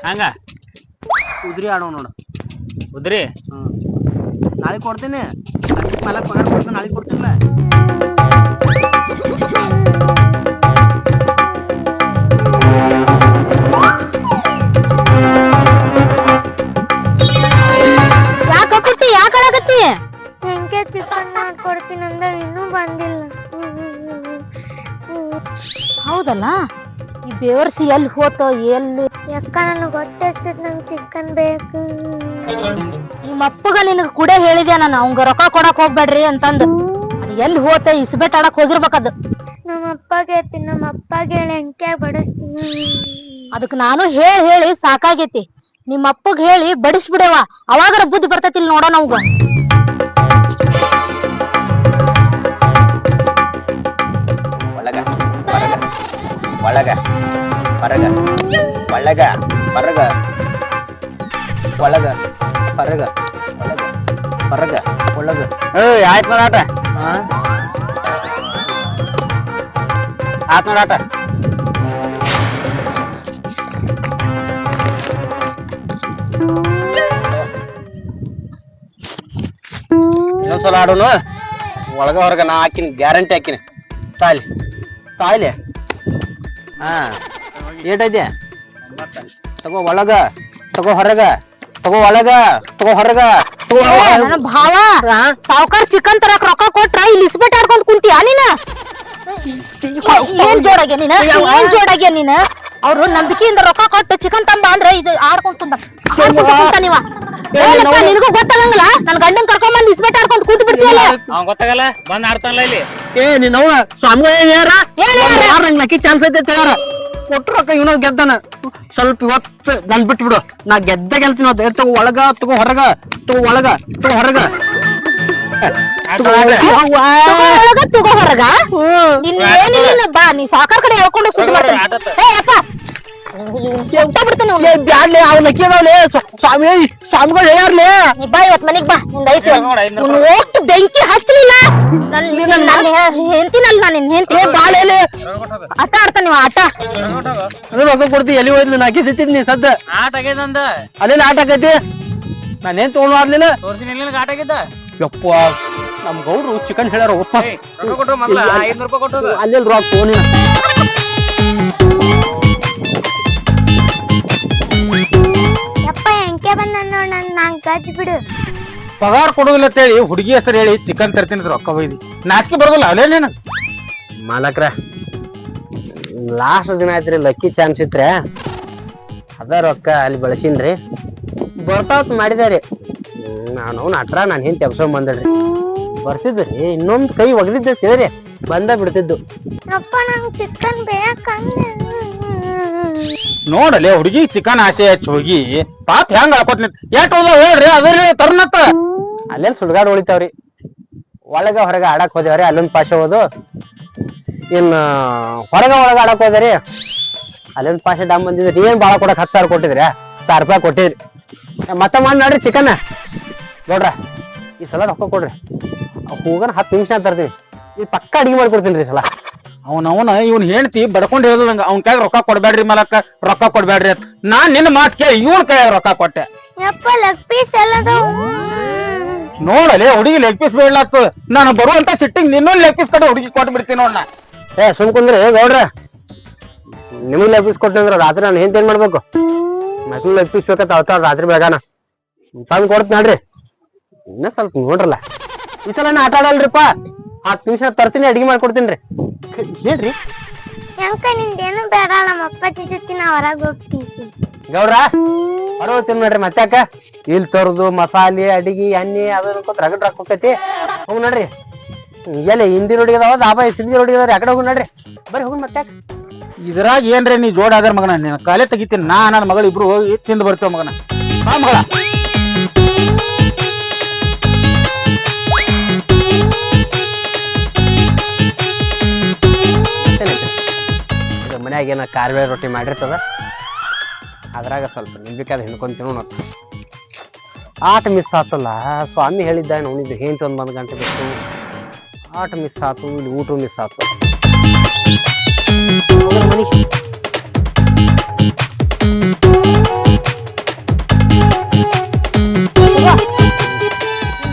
ಹಂಗ ಉದ್ರಿ ಆಡೋ ನೋಡು. ಉದ್ರಿ ನಾಳೆ ಕೊಡ್ತೀನಿ, ಮಾಲಕ್ ಪಗಾರ ಕೊಡ್ತೀನಿ, ನಾಳೆ ಕೊಡ್ತೀನಿಲ್ಲ. ಹೆಂಗೆ ಚಿಕನ್ ಮಾಡ್ಕೊಡ್ತೀನಿ ಅಂದ ಇನ್ನೂ ಬಂದಿಲ್ಲ. ಹೌದಲ್ಲ, ಈ ಬೇವರ್ಸಿ ಎಲ್ಲಿ ಹೋತೋ ಎಲ್ಲಿ. ಯಾಕ ನನಗೆ ಹೊಟ್ಟೆ ಹಸ್ತೈತಿ, ನಂಗೆ ಚಿಕನ್ ಬೇಕು. ನಿಮ್ಮ ಅಪ್ಪಗ ನಿನಗ ಕೂಡ ಹೇಳಿದ್ಯಾ ನಾನು, ಅವಂಗ ರೊಕ್ಕ ಕೊಡಕ್ ಹೋಗ್ಬೇಡ್ರಿ ಅಂತಂದು. ಅದು ಎಲ್ಲಿ ಹೋತ ಇಸ್ಬೇಟ್ ಆಡಕ್ ಹೋಗಿರ್ಬೇಕದು. ನಮ್ಮ ಅಪ್ಪಗೆ ಹೇಳ್ತೀನಿ, ನಮ್ಮ ಅಪ್ಪಗೆ ಹೇಳಿ ಹೆಂಗೆ ಬಡಿಸ್ತೀನಿ. ಅದಕ್ ನಾನು ಹೇಳಿ ಸಾಕಾಗೈತಿ. ನಿಮ್ಮ ಅಪ್ಪಗ್ ಹೇಳಿ ಬಡಿಸ್ಬಿಡವ, ಅವಾಗರ ಬುದ್ಧಿ ಬರ್ತೈತಿ. ಇಲ್ಲಿ ನೋಡೋಣ ಅವಾಗ ಒಳಗ ಹೊರಗ ಒಳಗ ಹೊರಗ ಒಳಗ ಹೊರಗ ಹೊರಗ ಒಳಗ. ಆಯ್ತು ನೋಡಾಟ, ಆತ್ ನೋಡಾಟ. ಇನ್ನೊಂದ್ಸಲ ಆಡೋನು. ಒಳಗ ಹೊರಗ ನಾ ಹಾಕಿನಿ, ಗ್ಯಾರಂಟಿ ಹಾಕಿನಿ. ತಾಯ್ಲಿ ಹಾ ಏಟೈತೆ ತಗೋ ಒಳಗ, ತಗೋ ಹೊರಗ, ತಗೋ ಒಳಗ, ತಗೋ ಹೊರಗ. ನನ್ನ ಭಾವ ಸಾವ್ಕಾರ್ ಚಿಕನ್ ತರಕ್ ರೊಕ್ಕ ಕೊಟ್ರ ಇಲ್ಲಿ ಇಸ್ಬೇಟ್ ಆಡ್ಕೊಂಡ್ ಕುಂತೀಯ ನೀನ? ಏನ್ ಜೋಡಾಗ್ಯ ನೀನ? ಅವ್ರು ನಂಬಿಕೆಯಿಂದ ರೊಕ್ಕ ಕೊಟ್ಟು ಚಿಕನ್ ತಂಬ ಅಂದ್ರೆ ಇದು ಆಡ್ಕೊಂಡ್ ಕುಂತ ನೀವ. ನಿನಗೂ ಗೊತ್ತಾಗಂಗಿಲ್ಲ, ನನ್ ಗಂಡನ್ ಕರ್ಕೊಂಡ್ ಬಂದ್ ಇಸ್ಬೇಟ್ ಆಡ್ಕೊಂಡ್ ಕೂತ್ ಬಿಡ್ತೀಯಲ್ಲ. ಗೊತ್ತಾಗಲ್ಲ, ಬಂದ್ ಆಡ್ತಾನಲ್ಲ ಇಲ್ಲಿ. ನೀನವ ಸ್ವಾಮಿ ಲಕ್ಕಿ ಚಾನ್ಸ್ ಐತೆ ತಯಾರ ಕೊಟ್ರು ರೊಕ್ಕ ಇವನ ಗೆದ್ದಾನ. ಸ್ವಲ್ಪ ಇವತ್ತು ನನ್ ಬಿಟ್ಬಿಡು, ನಾ ಗೆಲ್ತೀನಿ. ತಗೋ ಒಳಗ, ತಗೋ ಹೊರಗ, ತಗೋ ಒಳಗ, ತಗೋ ಹೊರಗ, ತಗೋ ಹೊರಗ. ಏನಿಲ್ಲ ಬಾ, ನೀ ಸಾಕಾರ ಕಡೆ ಹೇಳ್ಕೊಂಡು ಸುದ್ದಿ ಮಾಡ್ತೀನಿ. ಬಿಡ್ತಾನೆ ಬ್ಯಾಡ್ಲೆ ಅವ್ ಲಕ್ಕಿ ಅದಾವ್ಲೆ ಸ್ವಾಮಿಗಳು ಹೇಳ್ಯಾರ್ಲೆ. ನೀ ಬಾ ಇವತ್ ಮನಿಗ್ ಬಾ ನಿಂದ ಐತಿ ಓಷ್ಟು ಬೆಂಕಿ ಹಚ್ಚಲಿಲ್ಲ ಹೆಂತಿನಲ್ಲ ನಾನು ನಿನ್ ಹೆಂತಿ ಬಾಳೆಲೆ ಆಟ ಆಡ್ತಾನ ನೀವು ಆಟ ಅದು ರೊಕ್ಕ ಕೊಡ್ತಿ ಎಲ್ಲಿ ಹೋಯ್ತು ನಾಕಿ ಸಿತ್ತಿದ್ನಿ ಸದ್ದ ಆಟ ಆಗ್ಯದಂದ ಅಲ್ಲೇನ ಆಟ ಆಕೈತಿ ನಾನೇನ್ ತಗೊಂಡ್ ಮಾಡ್ಲಿಲ್ಲ ತೋರ್ಸಿನ ಆಟ ಆಗ್ಯದ ಯಪ್ಪ ನಮ್ ಗೌಡ್ರು ಚಿಕನ್ ಹೇಳ್ಯಾರ ಒಪ್ಪ ರೊಕ್ಕ ಕೊಟ್ಟು ಮೊದ್ಲ 500 ರೂಪಾಯಿ ಕೊಟ್ಟು ಅಲ್ಲಿ ರೊಕ್ಕ ಫೋನಿನ ಯಪ್ಪ ಹೆಂಕೆ ಬಂದ ನೋಡ್ ನಂಗ್ ಗಜ್ ಬಿಡು. ಪಗಾರ ಕೊಡುದಿಲ್ಲ ಅಂತೇಳಿ ಹುಡುಗಿ ಹೆಸರು ಹೇಳಿ ಚಿಕನ್ ತರ್ತೀನಿ ರೊಕ್ಕ ಒಯ್ದಿ ನಾಚಿಕೆ ಬರೋದಿಲ್ಲ ಅಲ್ಲೇ ನೀನು ಮಾಲಕ್ರ ಲಾಸ್ಟ್ ದಿನ ಆಯ್ತ್ರಿ ಲಕ್ಕಿ ಚಾನ್ಸ್ ಇತ್ರೆ ಅದ ರೊಕ್ಕ ಅಲ್ಲಿ ಬಳಸಿನ್ರಿ ಬರ್ತಾವತ್ ಮಾಡಿದಾರಿ ನಾನು ಅಟ್ರ ನಾನು ಹಿಂದೆ ತೆಪ್ಸ್ಕೊಂಡ್ ಬಂದಡ್ರಿ ಬರ್ತಿದ್ರಿ ಇನ್ನೊಂದ್ ಕೈ ಒಗದಿದ್ದ ತಿಳಿರಿ ಬಂದ ಬಿಡ್ತಿದ್ದು ಯಪ್ಪ ನಂಗ್ ಚಿಕನ್ ಬೇಕಂದೆ. ನೋಡಲೆ ಹುಡುಗಿ ಚಿಕನ್ ಆಸೆ ಹಚ್ಚಿ ಹೋಗಿ ಪಾಪ ಹೆಂಗ್ ಆಡ್ಕೋತ ಎಟ್ ಹೋದ ಹೇಳ್ರಿ ಅದ್ರಿ ತರ್ನತ್ತ ಅಲ್ಲೆಲ್ಲಿ ಸುಡ್ಗಾಡ್ ಉಳಿತಾವ್ರಿ ಒಳಗ ಹೊರಗ ಆಡಕ್ ಹೋದೇವ್ರಿ ಅಲ್ಲೊಂದ್ ಪಾಶ ಹೋದು ಇನ್ ಹೊರಗ ಒಳಗ ಆಡಕ್ ಹೋದ್ರಿ ಅಲ್ಲೊಂದ್ ಪಾಶ ಡಾಮ್ ಬಂದಿದ್ರಿ ಏನ್ ಬಾಳ ಕೊಡಕ್ 10,000 ಕೊಟ್ಟಿದ್ರಿ 1,000 ರೂಪಾಯಿ ಕೊಟ್ಟಿದ್ರಿ ಮತ್ತ ಮಾಡಿ ನೋಡ್ರಿ ಚಿಕನ್ ನೋಡ್ರ ಈ ಸಲ ರೊಕ್ಕ ಕೊಡ್ರಿ ಹೋಗನ 10 ನಿಮಿಷ ತರ್ತೀನಿ ಈ ಪಕ್ಕ ಅಡಿಗೆ ಮಾಡ್ಕೊಡ್ತೀನಿ ಈ ಸಲ ಅವನ ಇವ್ನ ಹೆಂಡತಿ ಬಡ್ಕೊಂಡ್ ಹೇಳ್ದಂಗ ಅವ್ನ ಕೈಯಾಗ ರೊಕ್ಕ ಕೊಡ್ಬೇಡ್ರಿ ಮಲಕ್ಕ ರೊಕ್ಕ ಕೊಡ್ಬೇಡ್ರಿ ಅಂತ ನಾನ್ ನಿನ್ನ ಮಾತ್ ಕೇಳಿ ಇವನ್ ಕೈಯಾಗ ರೊಕ್ಕ ಕೊಟ್ಟೆ ಯಪ್ಪ ಲೆಗ್ ಪೀಸ್ ಎಲ್ಲದ ನೋಡಲೆ ಹುಡುಗಿ ಲೆಗ್ ಪೀಸ್ ಬೇಡ್ಲಾತು ನಾನು ಬರುವಂತ ಸಿಟ್ಟಿಂಗ್ ನಿನ್ನೊಂದು ಲೆಗ್ ಪೀಸ್ ಕಡೆ ಹುಡುಗಿ ಕೊಟ್ಟು ಬಿಡ್ತೀನಿ ನೋಡ್ ನಾ ಸುಮ್ಕುಂದ್ರಿ ಗೌಡ್ರ ನಿಮಗ್ ಲೆಗ್ ಪೀಸ್ ಕೊಟ್ಟಂದ್ರ ರಾತ್ರಿ ನಾನು ಏನ್ ಮಾಡ್ಬೇಕು ಮಕ್ಳು ಲೆಗ್ ಪೀಸ್ ಬೇಕಂತ ಅವತ್ತಾರ ರಾತ್ರಿ ಬೆಳಗಾನ ತಂದ್ ಕೊಡ್ತ ನೋಡ್ರಿ ಇನ್ನ ಸ್ವಲ್ಪ ನೋಡ್ರಲ್ಲ ಈ ಸಲ ಆಟ ಆಡಲ್ರಿಪ್ಪ 10 ನಿಮಿಷ ತರ್ತೀನಿ ಅಡಿಗೆ ಮಾಡ್ಕೊಡ್ತೀನಿ ಹೇಳ್ರಿ ಯಂಕ ನಿಂದೇನು ಬೇಡ ನಮ್ಮ ಅಪ್ಪಾಜಿ ಜೊತೆ ನಾ ಹೊರಗ್ ಹೋಗ್ತೀನಿ. ಗೌಡ್ರ ಹೊರ ಹೋಗ್ತೀನಿ ನೋಡ್ರಿ ಮತ್ತಾಕ ಇಲ್ಲಿ ತರದು ಮಸಾಲೆ ಅಡಿಗೆ ಎಣ್ಣೆ ಅದನ್ನ ರಗಡ್ ರೊಕ್ಕ ಹೋಗತಿ ಹೋಗ್ ನೋಡ್ರಿ ಎಲ್ಲಿ ಹಿಂದಿ ರೋಡಿಗೆ ಅದಾವ ದಾಬಾ ಸಿಂಧಿ ರೋಡಿಗೆ ಅದಾವ್ರಿ ಆ ಕಡೆ ಹೋಗಿ ನೋಡ್ರಿ ಬರ್ರಿ ಹೋಗಿ ಮತ್ತಾಕ ಇದ್ರಾಗ ಏನ್ರಿ ನೀ ಜೋಡ್ ಆದ್ರ ಮಗನ ನೀನ್ ಕಾಲೇ ತೆಗಿತೀನಿ ನಾ ನನ್ನ ಮಗಳು ಇಬ್ರು ಹೋಗಿ ತಿಂದು ಬರ್ತೇವ ಮಗನ ಬಾ ಮಗಳ ಮನ್ಯಾಗ ಏನ ಕಾರ್ಬೇಳೆ ರೊಟ್ಟಿ ಮಾಡಿರ್ತದ ಅದ್ರಾಗ ಸ್ವಲ್ಪ ನಿಂಬಿಕಾದ ಹಿಂಡ್ಕೊಂಡ್ ತಿನ್ನೋಣ ಆಟ ಮಿಸ್ ಆತಲ್ಲ ಸ್ವಾಮಿ ಹೇಳಿದ್ದ ನೋಡಿದ್ದು ಏನ್ 1 ಗಂಟೆ ಬೇಕು ಆಟ ಮಿಸ್ ಆತು ಇಲ್ಲಿ ಊಟ ಮಿಸ್ ಆತು ಮನಿಗೆ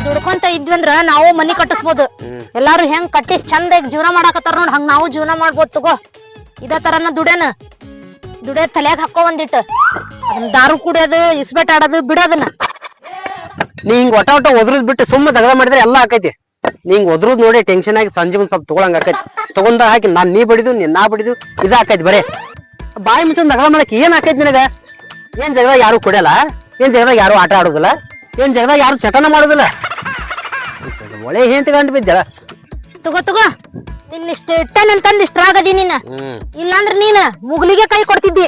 ದುಡ್ಕೊಂತ ಇದ್ವಂದ್ರ ನಾವು ಮನಿ ಕಟ್ಟಿಸ್ಬೋದು ಎಲ್ಲಾರು ಹೆಂಗ್ ಕಟ್ಟಿಸ್ ಚಂದಾಗಿ ಜೀವನ ಮಾಡಾಕತ್ತಾರ ನೋಡ್ ಹಂಗ ನಾವು ಜೀವನ ಮಾಡ್ಬೋದು ತಗೋ ಇದ ತರನ ದುಡ್ಯ ತಲ್ಯಾಗ ಹಾಕೋ ಒಂದಿಟ್ಟು ಅದನ್ನ ದಾರು ಕುಡಿಯೋದು ಇಸ್ಬೇಟ್ ಆಡೋದು ಬಿಡೋದನ್ನ ನೀ ಹಿಂಗ್ ಒಟ ಒದ್ರದ್ ಬಿಟ್ಟು ಸುಮ್ಮನೆ ದಗದ ಮಾಡಿದ್ರೆ ಎಲ್ಲ ಆಕೈತಿ ನೀ ಹಿಂಗ್ ಒದ್ರದ್ ನೋಡಿ ಟೆನ್ಷನ್ ಆಗಿ ಸಂಜೆ ಒಂದ್ ಸ್ವಲ್ಪ ತಗೊಳಂಗ ಆಕೈತಿ ತಗೊಂಡ ಹಾಕಿ ನೀ ಬಡಿದು ನಾ ಬಡಿದು ಇದ ಆಕೈತಿ ಬರೇ ಬಾಯಿ ಮುಚ್ಚೊಂದ್ ದಗದ ಮಾಡಕ್ ಏನ್ ಆಕೈತಿ ನಿನಗ ಏನ್ ಜಗದಾಗ ಯಾರು ಕುಡಿಯಲ್ಲ ಏನ್ ಜಗದಾಗ ಯಾರು ಆಟ ಆಡೋದಿಲ್ಲ ಏನ್ ಜಗದಾಗ ಯಾರು ಚಟನ ಮಾಡೋದಿಲ್ಲ ಒಳ್ಳೆ ಏನ್ ತಗೊಂಡ್ ಬಿದ್ದಲ್ಲ ತಗೋ ನಿನ್ನಿಷ್ಟ ಇಟ್ಟನಂತಂದ್ ಇಷ್ಟ್ರಾಗದಿ ನೀನ ಇಲ್ಲಾಂದ್ರ ನೀನ್ ಮುಗ್ಲಿಗೆ ಕೈ ಕೊಡ್ತಿದ್ದಿ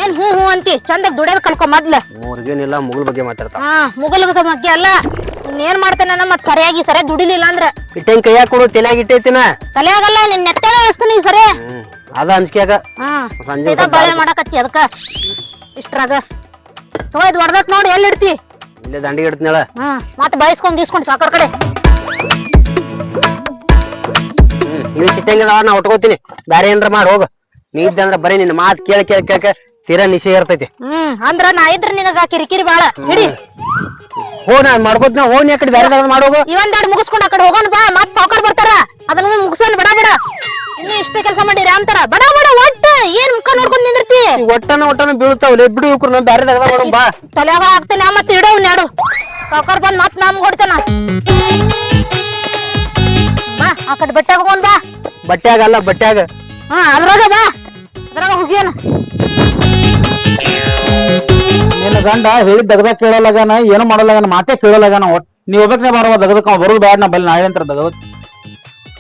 ಏನ್ ಹೂ ಅಂತಿ ಚಂದ ದುಡಿಯೋದ್ ಕಲ್ಕೊ ಮೊದ್ಲ ಮೂರ್ಗೇನಿಲ್ಲ ಮುಗುಳ್ ಬಗ್ಗೆ ಮಾತಾಡ್ತಾವ ಮುಗಲ್ ಬಗ್ಗೆ ಅಲ್ಲ ಇನ್ನೇನ್ ಮಾಡ್ತಾನ ಮತ್ ಸರಿಯಾಗಿ ದುಡಿಲಿಲ್ಲ ಅಂದ್ರ ಇಟ್ಟಂಗ್ ಕೈಯಾಗ ಕೊಡು ತಲೆಯಾಗ ಇಟ್ಟೈತಿನ ತಲೆಯಾಗಲ್ಲ ನಿನ್ ನೆತ್ತಾಗ ವ್ಯವಸ್ಥೆ ಸರಿ ಅದ ಅಂಜಿಕೆಯಾಗ ಸಂಜೆ ಬಾಳೆ ಮಾಡಕತ್ತಿ ಅದಕ್ಕ ಇಷ್ಟ್ರಾಗ ಇದು ಹೊಡ್ದಕ್ ನೋಡಿ ಎಲ್ಲಿ ಇಡ್ತಿ ಇಲ್ಲೇ ದಂಡಿಗೆ ಇಡ್ತೀನಳ ಮತ್ ಬಯಸ್ಕೊಂಡ್ ಗೀಸ್ಕೊಂಡ್ ಸಾಕರ್ ಕಡೆ ನೀವು ಸಿಟ್ಟಂಗ ನಾ ಉಟ್ಕೋತೀನಿ ಬ್ಯಾರೆ ಏನ್ರ ಮಾಡಿ ಹೋಗ ನೀ ಇದ್ದಂದ್ರ ಬರೀ ನಿನ್ನ ಮಾತ್ ಕೇಳ ತೀರಾ ನಿಶೆ ಇರ್ತೈತಿ ಅಂದ್ರ ನಾ ಇದ್ರ ನಿನಗ ಕಿರಿಕಿರಿ ಬಾಳ ಹಿಡಿ ನಾ ಮಾಡ್ಕೋತೀನಿ ಹೋಗಿ ಆ ಕಡೆ ಬ್ಯಾರೆ ಮಾಡೋಗು ಇವಂದೆರಡು ಮುಗಿಸ್ಕೊಂಡ್ ಆ ಕಡೆ ಹೋಗೋಣ ಬಾ ಮತ್ ಸಾವ್ಕಾರ್ ಬರ್ತಾರ ಅದನ್ನ ಮುಗಿಸೋನ್ ಬಡ ಇನ್ನು ಇಷ್ಟ ಕೆಲಸ ಮಾಡಿರಿ ಅಂತಾರ ಬಡ ಒಟ್ಟ ಏನ್ ಮುಖ ನೋಡ್ಕೊಂಡ್ ನಿಂದಿರ್ತಿ ಒಟ್ಟನ ಬೀಳ್ತಾವಲ್ಲ ಬಿಡು ಇವ್ರು ನಾ ಬ್ಯಾರೆ ತಗದ ಮಾಡೋಣ ಬಾ ತಲೆಯಾಗ ಆಗ್ತೇನೆ ಮತ್ ಇಡೋ ನಾಡು ಸಾವ್ಕಾರ್ ಬಂದ್ ಮತ್ ನಮ್ಗ್ ಹೊಡ್ತಾನ ಬಾ ಆ ಕಡೆ ಬಟ್ಟೆಗೆ ಹೋಗೋಣ ಬಾ ಬಟ್ಟ್ಯಾಗ ಅದ್ರಾಗ ಬಾ ಅದ್ರಾಗ ಹೋಗ್ಯಾನ ನಿನ್ನ ಗಂಡ ಹೇಳಿದ್ ದಗದ ಕೇಳೋಲಾಗನ ಏನು ಮಾಡೋಲಾಗನ ಮಾತೇ ಕೇಳೋಲಾಗನ ನೀವ್ ಒಬ್ಬಕ್ನೆ ಬಾರವ ದಗದಕ್ಕ ಬರೋದು ಬ್ಯಾಡ ನಾ ಬಲ್ಲಿ ನಾಳೆ ಅಂತ ದಗದ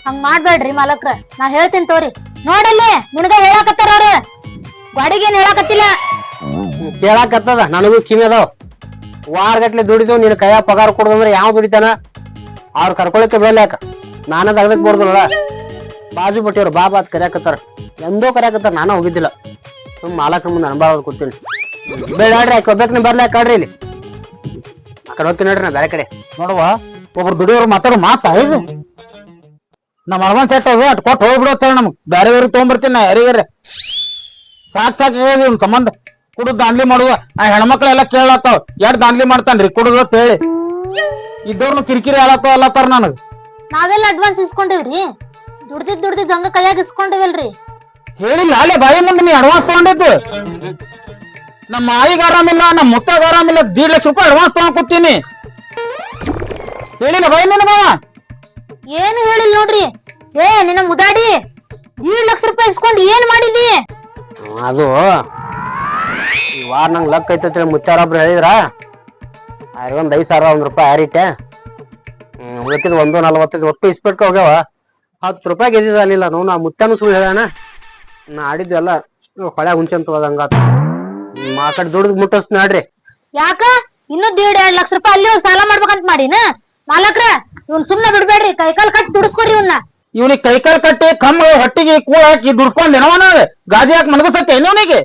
ಹಂಗ್ ಮಾಡ್ಬೇಡ್ರಿ ಮಾಲಕ್ರ ನಾ ಹೇಳ್ತೀನಿ ತೋರಿ ನೋಡಲ್ಲಿ ನಿನಗ ಹೇಳಾಕತ್ತಾರ ಅವ್ರ ಗಾಡಿಗೇನ್ ಹೇಳಾಕತ್ತಿಲ್ಲ ಕೇಳಾಕತ್ತದ ನನಗೂ ಕಿವಿ ಅದಾವ ವಾರಗಟ್ಲೆ ದುಡಿದು ನಿನ್ ಕೈಯ ಪಗಾರ ಕೊಡೋದಂದ್ರೆ ಯಾವ ದುಡಿತಾನ ಅವ್ರ ಕರ್ಕೊಳಕ್ಕೆ ಬೇಲ್ಯಾಕ ನಾನ ದಗದಕ್ ಬೋರ್ದಲ್ಲ ಬಾಜು ಬಟ್ಟಿಯವ್ರು ಬಾಬಾ ಅದ್ ಕರ್ಯಾಕತ್ತಾರ ಎಂದೋ ಕರ್ಯಾಕತ್ತಾರ ನಾನ ಹೋಗಿದ್ದಿಲ್ಲ ಮಾಲಕ ಮುಂದೆ ಅನ್ಬಾರ್ದು ಕೂತೀನಿ ಬೇಡ ಆಡ್ರಿ ಆಕೆ ಒಬ್ಬಾಕಿನ ಬರ್ಲಾಕ ಆಡ್ರಿ ಇಲ್ಲಿ ಆ ಕಡೆ ಹೋಗ್ತೀನಿ ನೋಡ್ರಿ ನಾ ಬೇರೆ ಕಡೆ ನೋಡುವ ಒಬ್ರು ದುಡಿಯೋರು ಮಾತಾಡೋ ಮಾತಾ ಇದು ನಮ್ಮ ಅಡ್ವಾನ್ಸ್ ಸೆಟ್ ಅದು ಅಟ್ ಕೊಟ್ಟು ಹೋಗ್ಬಿಡತ್ತೇಳ ನಮ್ಗೆ ಬೇರೆ ಬೇರೆ ತೊಗೊಂಡ್ಬರ್ತೀನಿ ನಾ ಯಾರಿಗಾರೆ ಸಾಕ್ ಒಂದ್ ಸಂಬಂಧ ಕುಡುದ್ ದಾಂಡ್ಲಿ ಮಾಡುವ ಆ ಹೆಣ್ಮಕ್ಳೆಲ್ಲ ಕೇಳತ್ತಾವ ಎಷ್ಟ್ ದಾಂಡ್ಲಿ ಮಾಡ್ತಾನ್ರಿ ಕುಡುದ್ ಅಂತ ಹೇಳಿ ಇದ್ದವ್ರನು ಕಿರಿಕಿರಿ ಅಲ್ಲತ್ತಾರ ನನಗ್ ನಾವೆಲ್ಲ ಅಡ್ವಾನ್ಸ್ ಇಸ್ಕೊಂಡಿವ್ರಿ ದುಡ್ದಿದ್ ಹಂಗ ಕೈಯಾಗ ಇಸ್ಕೊಂಡಿವಲ್ರಿ ಹೇಳಿಲ್ಲ ಅಲ್ಲೇ ಬಾಯಿ ಮುಂದೆ ನೀ ಅಡ್ವಾನ್ಸ್ ತಗೊಂಡಿದ್ದು ನಮ್ಮ ಆಯಿಗೆ ಆರಾಮಿಲ್ಲ ನಮ್ಮ ಮುತ್ತಾಗ ಆರಾಮಿಲ್ಲ 1.5 ಲಕ್ಷ ರೂಪಾಯಿ ಅಡ್ವಾನ್ಸ್ ತಗೊಂಡ್ ಕೊಡ್ತೀನಿ ಹೇಳಿಲ್ಲ ಬಾಯಿ ನಿನ್ನ ಮಾವ ಏನು ಹೇಳಿಲ್ಲ ನೋಡ್ರಿ ಏ ನಿನ್ನ ಮುದಾಡಿ 1.5 ಲಕ್ಷ ರೂಪಾಯಿ ಇಸ್ಕೊಂಡು ಏನ್ ಮಾಡಿದಿ ಅದು ಈ ವಾರ ನಂಗೆ ಲಕ್ ಐತೈತಿ ಮುತ್ತಾರೊಬ್ರು ಹೇಳಿದ್ರ ಅವ್ರಿಗೊಂದು 5,000 1 ರೂಪಾಯಿ ಆರಿಟ್ಟೆ ಉಳಿತಿದ್ 1.45 ಒಟ್ಟು ಇಸ್ಪೆಟ್ಕ ಹೋಗ್ಯಾವ 10 ರೂಪಾಯಿ ಗೆದ್ದಿದ ಅಲ್ಲಿಲ್ಲ ನೋವು ನಾ ಮುತ್ತಾನು ಸುಳ್ಳು ಹೇಳಣ ನಾ ಆಡಿದ್ದು ಎಲ್ಲ ಹೊಳೆ ಹುಂಚಂತ ಹೋದಂಗಾತ ಆ ಕಡೆ ದುಡ್ದು ಮುಟ್ಟಿಸ್ ನೋಡ್ರಿ ಯಾಕ ಇನ್ನೂ 1.5 ಲಕ್ಷ ರೂಪಾಯಿ ಅಲ್ಲಿ ಹೋಗಿ ಸಾಲ ಮಾಡ್ಬೇಕಂತ ಮಾಡಿನ ಮಾಲಕ್ರ ಇವ್ನ್ ಸುಮ್ನೆ ಬಿಡ್ಬೇಡ್ರಿ ಕೈಕಾಲ್ ಕಟ್ಟಿ ದುಡಿಸ್ಕೊಡ್ರಿ ಇವನ್ನ ಇವನಿಗೆ ಕೈಕಾಲ್ ಕಟ್ಟಿ ಕಮ್ಮ ಹೊಟ್ಟಿಗೆ ಕೂಳ ಹಾಕಿ ದುಡ್ಕೊಂಡ್ ಏನವನ ಗಾದಿ ಹಾಕಿ ಮನಗಸತ್ತೆ ಇವನಿಗೆ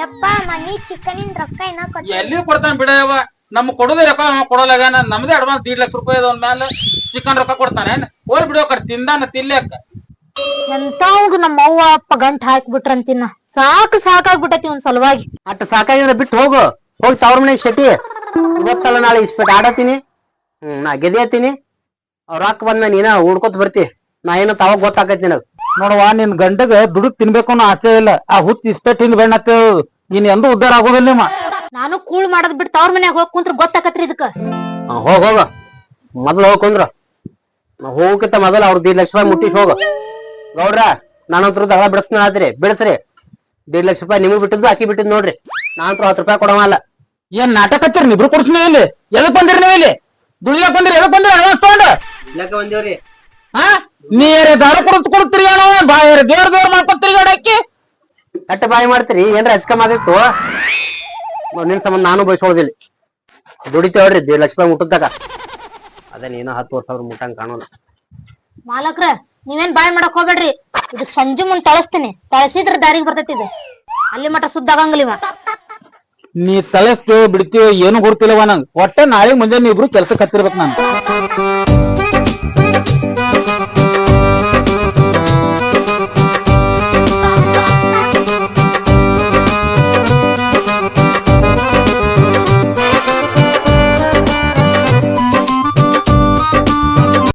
ಯಪ್ಪ ಮನಿ ಚಿಕನಿನ್ ರೊಕ್ಕ ಇನ್ನ ಕೊಟ್ಟ ಎಲ್ಲಿ ಕೊಡ್ತಾನ ಬಿಡವ ನಮ್ ಕೊಡೋದೇ ರೊಕ್ಕ ಕೊಡೋಲಾಗ ನಮ್ದೇ ಅಡ್ವಾನ್ಸ್ 1.5 ಲಕ್ಷ ರೂಪಾಯಿ ಒಂದ್ ಮ್ಯಾಲ ಚಿಕನ್ ರೊಕ್ಕ ಕೊಡ್ತಾನೆ ಹೋಲ್ ಬಿಡೋ ಕಡೆ ತಿಂದಾನ ತಿನ್ಲಿಕ್ಕ ಎಂತಾವ್ಗ ನಮ್ಮ ಅವ್ವ ಅಪ್ಪ ಗಂಟ್ ಹಾಕ್ಬಿಟ್ರಂತಿನ್ನ ಸಾಕಾಗ್ಬಿಟ್ಟೈತಿ ಒಂದ್ ಸಲುವಾಗಿ ಅಟ್ ಸಾಕಾಗಿದ್ರೆ ಬಿಟ್ಟು ಹೋಗು ಹೋಗಿ ತವ್ರ ಮನೆಗೆ ಶೆಟ್ಟಿ ಇವತ್ತಲ್ಲ ನಾಳೆ ಇಸ್ಪೆಟ್ ಆಡತೀನಿ ನಾ ಗೆದಿಯತ್ತೀನಿ ಅವ್ರ ರೊಕ್ಕ ಬಂದ ನೀನ ಹುಡ್ಕೊತ್ ಬರ್ತಿ ನಾ ಏನೋ ತಾವಾಗ ಗೊತ್ತಾಕೈತಿ ನಿನಗ್ ನೋಡುವ ನಿನ್ ಗಂಡಗ ದುಡುಕ್ ತಿನ್ಬೇಕು ಅನ್ನೋ ಆಸೆ ಇಲ್ಲ ಆ ಹುತ್ತು ಇಸ್ಪೆಟ್ ಹಿಂದ್ ಬೆಣ್ಣತ್ತೆ ನೀನ್ ಎಂದೂ ಉದ್ದಾರ ಆಗೋದಿಲ್ಲ ನಿಮ್ಮ ನಾನು ಕೂಳ್ ಮಾಡೋದ್ ಬಿಟ್ಟು ತವ್ರ ಮನ್ಯಾಗ ಹೋಗ್ ಕುಂತ್ರ ಗೊತ್ತಾಕತ್ರಿ ಇದಕ್ಕ ಹೋಗ ಮೊದ್ಲು ಹೋಗ್ಕೊಂಡ್ರ ಹೋಗಕ್ಕಿಂತ ಮೊದಲ ಅವ್ರ 1.5 ಲಕ್ಷ ರೂಪಾಯಿ ಮುಟ್ಟಿಸ್ ಹೋಗ ಗೌಡ್ರ ನಾನಂತರ ದಳ ಬಿಡಿಸ್ನ ಆದ್ರಿ ಬಿಡಿಸ್ರಿ 1.5 ಲಕ್ಷ ರೂಪಾಯಿ ನಿಮಗ್ ಬಿಟ್ಟಿದ್ದು ಆಕಿ ಬಿಟ್ಟಿದ್ ನೋಡ್ರಿ ನಾನಂತರ 10 ರೂಪಾಯಿ ಕೊಡವಲ್ಲ ಏನ್ ನಾಟಕ ಹಚ್ಚಿರಿ ಇಬ್ರು ಕೊಡ್ಸ್ನಿ ಇಲ್ಲಿ ಎದಕ್ ಬಂದಿರಿ ನೀವು ಇಲ್ಲಿ ದುಡಿಯಾಕ ಬಂದಿರಿ ಎದಕ್ ಬಂದಿರಿ ಅಡ್ವಾನ್ಸ್ ತಗೊಂಡ ಇಲ್ಲಕ ಬಂದೇವ್ರಿ ಹಾ ನೀರೇ ದಾರ ಕೊಡ್ತೀರಿ ಏನೋ ಬಾಯರ್ ದೇವ್ರ ಮಾಡ್ಕೊತೀರಿ ಗಾಡಕ್ಕೆ ಕಟ್ಟ ಬಾಯಿ ಮಾಡ್ತೀರಿ ಏನ್ರ ಹಚ್ಕ ಮಾದಿತ್ತು ನಿನ್ ಸಂಬಂಧ ನಾನು ಬಯಸೋದಿಲ್ಲ ದುಡಿತೇವ್ರಿ 1.5 ಲಕ್ಷ ರೂಪಾಯಿ ಮುಟ್ಟದಾಗ ಅದೇ ನೀನು 10 ವರ್ಷ ಮುಟ್ಟಂಗ್ ಕಾಣೋಲ್ಲ ಮಾಲಕ್ರ ನೀವೇನ್ ಬಾಯ್ ಮಾಡಕ್ ಹೋಗ್ಬೇಡ್ರಿ ಇದಕ್ ಸಂಜೆ ಮುಂದ್ ತಳಸ್ತೀನಿ ತಳಸಿದ್ರ ದಾರಿಗೆ ಬರ್ತೈತಿ ಇದು ಅಲ್ಲಿ ಮಟ ಸುದ್ದ ಆಗಂಗಿಲ್ಲ ನೀ ತಲೆಸ್ತೀವೋ ಬಿಡ್ತೀವೋ ಏನು ಗೊತ್ತಿಲ್ಲವ ನಂಗೆ ಒಟ್ಟೆ ನಾಳೆ ಮುಂಜಾನೆ ಇಬ್ರು ಕೆಲ್ಸಕ್ಕೆ ಹತ್ತಿರ್ಬೇಕು ನಾನು